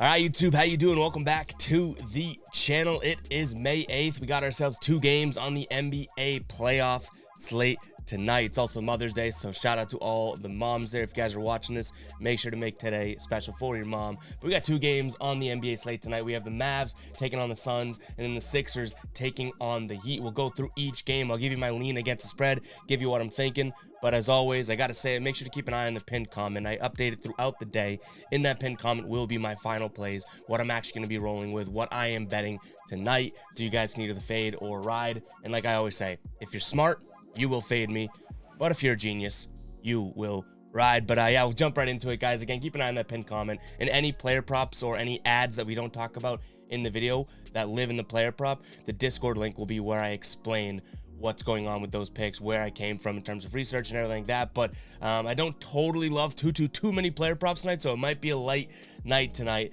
All right, YouTube, how you doing? Welcome back to the channel. It is May 8th. We got ourselves 2 games on the NBA playoff slate tonight. It's also Mother's Day, so shout out to all the moms there. If you guys are watching this, make sure to make today special for your mom. But we got 2 games on the NBA slate tonight. We have the Mavs taking on the Suns, and then the Sixers taking on the Heat. We'll go through each game. I'll give you my lean against the spread, give you what I'm thinking. But as always, I got to say, make sure to keep an eye on the pinned comment. I update it throughout the day. In that pinned comment will be my final plays, what I'm actually going to be rolling with, what I am betting tonight, so you guys can either fade or ride. And like I always say, if you're smart, you will fade me. But if you're a genius, you will ride. But yeah, we'll jump right into it, guys. Again, keep an eye on that pinned comment. And any player props or any ads that we don't talk about in the video that live in the player prop, the Discord link will be where I explain what's going on with those picks, where I came from in terms of research and everything like that. But I don't totally love too many player props tonight, so it might be a light night tonight.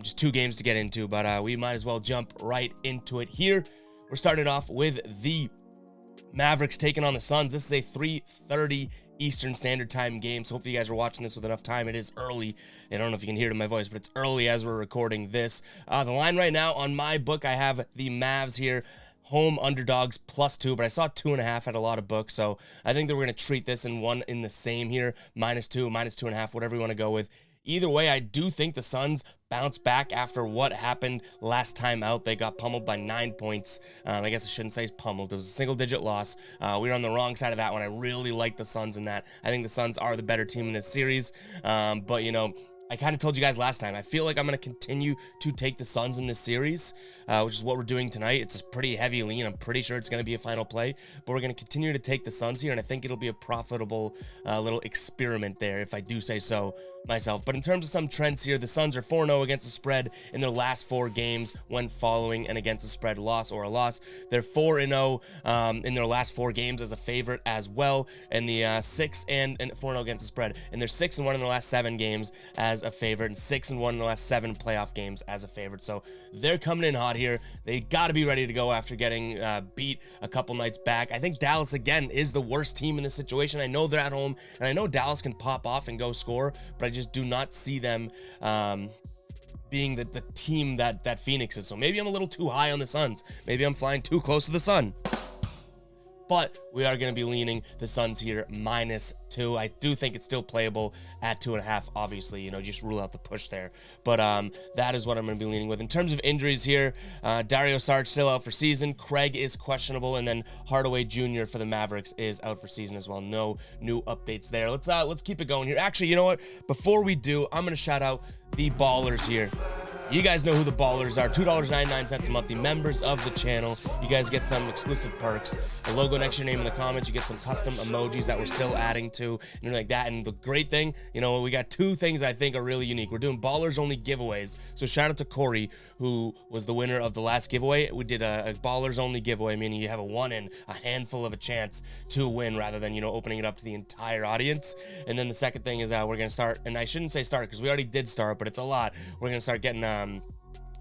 Just 2 games to get into, but we might as well jump right into it here. We're starting off with the Mavericks taking on the Suns. This is a 3:30 Eastern Standard Time game, so hopefully you guys are watching this with enough time. It is early. I don't know if you can hear it in my voice, but it's early as we're recording this. The line right now on my book, I have the Mavs here, home underdogs +2, but I saw 2.5 at a lot of books, so I think that we're going to treat this in one in the same here, -2, -2.5, whatever you want to go with. Either way, I do think the Suns bounce back after what happened last time out. They got pummeled by 9 points. I guess I shouldn't say pummeled. It was a single-digit loss. We were on the wrong side of that one. I really like the Suns in that. I think the Suns are the better team in this series, but, you know, I kind of told you guys last time, I feel like I'm going to continue to take the Suns in this series, which is what we're doing tonight. It's a pretty heavy lean. I'm pretty sure it's going to be a final play, but we're going to continue to take the Suns here, and I think it'll be a profitable little experiment there, if I do say so myself. But in terms of some trends here, the Suns are 4-0 against the spread in their last 4 games when following an against the spread loss or a loss. They're 4-0 in their last 4 games as a favorite as well, and the 4-0 against the spread, and they're 6-1 in their last 7 games as a favorite, and 6-1 in the last 7 playoff games as a favorite. So they're coming in hot here. They got to be ready to go after getting beat a couple nights back. I think Dallas again is the worst team in this situation. I know they're at home, and I know Dallas can pop off and go score, but I just do not see them being the team that Phoenix is. So maybe I'm a little too high on the Suns. Maybe I'm flying too close to the sun. But we are going to be leaning the Suns here -2. I do think it's still playable at 2.5. Obviously, you know, just rule out the push there. But that is what I'm going to be leaning with. In terms of injuries here, Dario Saric still out for season. Craig is questionable, and then Hardaway Jr. for the Mavericks is out for season as well. No new updates there. Let's keep it going here. Actually, you know what? Before we do, I'm going to shout out the ballers here. You guys know who the ballers are. $2.99 a month, the members of the channel. You guys get some exclusive perks. A logo next to your name in the comments. You get some custom emojis that we're still adding to, and like that. And the great thing, you know, we got 2 things I think are really unique. We're doing ballers only giveaways. So shout out to Corey, who was the winner of the last giveaway. We did a ballers only giveaway, meaning you have a 1 in a handful of a chance to win rather than, you know, opening it up to the entire audience. And then the second thing is we're going to start, and I shouldn't say start because we already did start, but it's a lot. We're going to start getting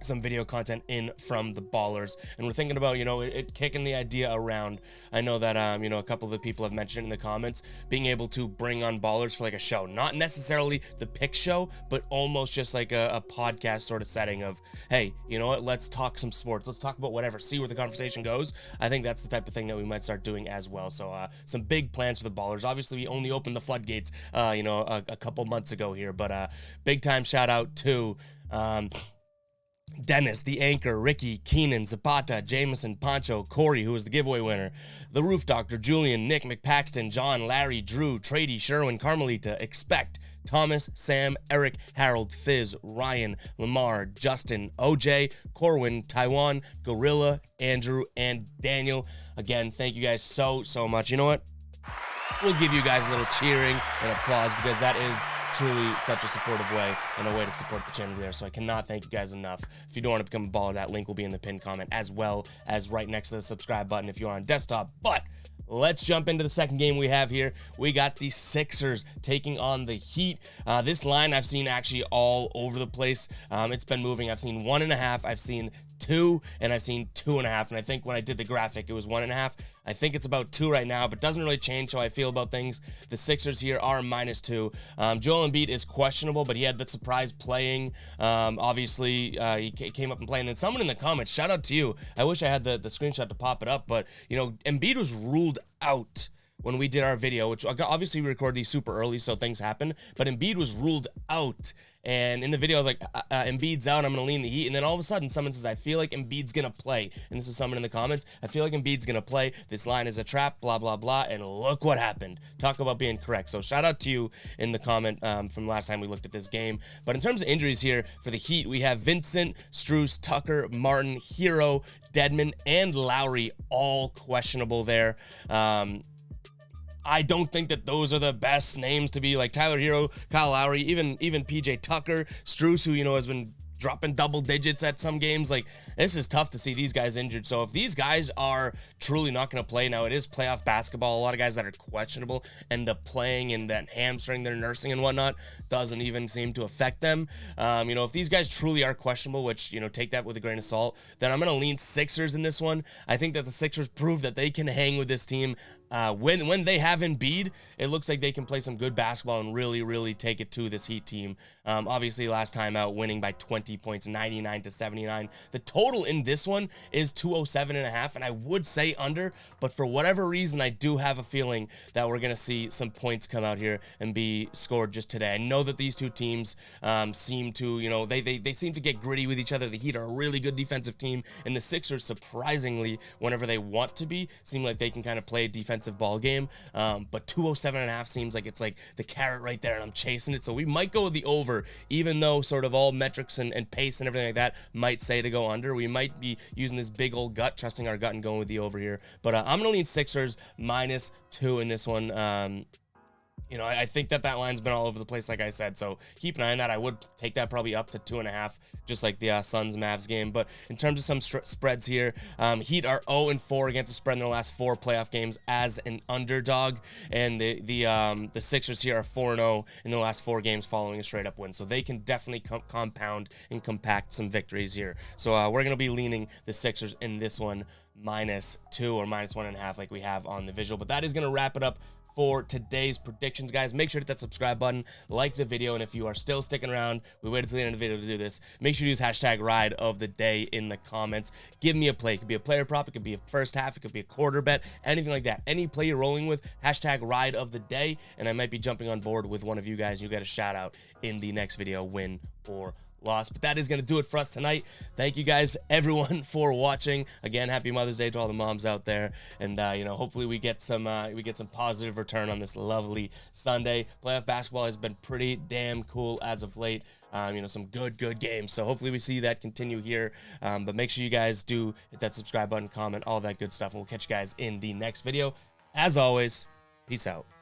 some video content in from the ballers, and we're thinking about, you know, kicking the idea around. I know that you know, a couple of the people have mentioned in the comments being able to bring on ballers for like a show, not necessarily the pick show, but almost just like a podcast sort of setting of, hey, you know what, let's talk some sports, let's talk about whatever, see where the conversation goes. I think that's the type of thing that we might start doing as well. So some big plans for the ballers. Obviously we only opened the floodgates you know, a couple months ago here, but big time shout out to Dennis, the anchor, Ricky, Keenan, Zapata, Jameson, Pancho, Corey, who was the giveaway winner, the Roof Doctor, Julian, Nick, McPaxton, John, Larry, Drew, Trady, Sherwin, Carmelita, Expect, Thomas, Sam, Eric, Harold, Fizz, Ryan, Lamar, Justin, OJ, Corwin, Taiwan, Gorilla, Andrew, and Daniel. Again, thank you guys so much. You know what? We'll give you guys a little cheering and applause because that is truly such a supportive way and a way to support the channel there. So I cannot thank you guys enough. If you don't want to become a baller, that link will be in the pinned comment as well as right next to the subscribe button if you're on desktop. But let's jump into the second game we have here. We got the Sixers taking on the Heat. This line I've seen actually all over the place. It's been moving. I've seen 1.5. I've seen 2, and I've seen 2.5. And I think when I did the graphic, it was 1.5. I think it's about 2 right now, but doesn't really change how I feel about things. The Sixers here are -2. Joel Embiid is questionable, but he had the surprise playing. Obviously, he came up and played. And then someone in the comments, shout out to you. I wish I had the screenshot to pop it up, but, you know, Embiid was ruled out when we did our video, which obviously we record these super early, so things happen, but Embiid was ruled out. And in the video, I was like, Embiid's out, I'm going to lean the Heat. And then all of a sudden, someone says, I feel like Embiid's going to play. And this is someone in the comments. I feel like Embiid's going to play. This line is a trap, blah, blah, blah. And look what happened. Talk about being correct. So shout out to you in the comment from last time we looked at this game. But in terms of injuries here for the Heat, we have Vincent, Strus, Tucker, Martin, Hero, Dedmon, and Lowry all questionable there. I don't think that those are the best names to be like Tyler Hero, Kyle Lowry, even PJ Tucker, Strus, who, you know, has been dropping double digits at some games. Like, this is tough to see these guys injured. So if these guys are truly not going to play, now it is playoff basketball. A lot of guys that are questionable end up playing, and that hamstring they're nursing and whatnot doesn't even seem to affect them. You know, if these guys truly are questionable, which, you know, take that with a grain of salt, then I'm going to lean Sixers in this one. I think that the Sixers prove that they can hang with this team. When they have Embiid, it looks like they can play some good basketball and really take it to this Heat team. Obviously, last time out, winning by 20 points, 99-79. The total in this one is 207.5, and I would say under, but for whatever reason, I do have a feeling that we're going to see some points come out here and be scored just today. I know that these two teams seem to, you know, they seem to get gritty with each other. The Heat are a really good defensive team, and the Sixers, surprisingly, whenever they want to be, seem like they can kind of play a defensive ball game. But 207.5 seems like it's like the carrot right there, and I'm chasing it. So we might go with the over, even though sort of all metrics and pace and everything like that might say to go under. We might be using this big old gut, trusting our gut and going with the over here. But I'm going to lean Sixers -2 in this one. You know, I think that line's been all over the place, like I said. So keep an eye on that. I would take that probably up to 2.5, just like the Suns-Mavs game. But in terms of some spreads here, Heat are 0-4 against the spread in their last 4 playoff games as an underdog. And the Sixers here are 4-0 in the last 4 games following a straight-up win. So they can definitely compound and compact some victories here. So we're going to be leaning the Sixers in this one -2 or -1.5 like we have on the visual. But that is going to wrap it up for today's predictions, guys. Make sure to hit that subscribe button, like the video, and if you are still sticking around, we waited till the end of the video to do this, make sure to use hashtag ride of the day in the comments. Give me a play. It could be a player prop, it could be a first half, it could be a quarter bet, anything like that. Any play you're rolling with, hashtag ride of the day, and I might be jumping on board with one of you guys. You get a shout out in the next video, win or loss. But that is going to do it for us tonight. Thank you guys, everyone, for watching. Again, happy Mother's Day to all the moms out there, and you know, hopefully we get some positive return on this lovely Sunday. Playoff basketball has been pretty damn cool as of late. You know, some good games. So hopefully we see that continue here. But make sure you guys do hit that subscribe button, comment, all that good stuff, and we'll catch you guys in the next video. As always, peace out.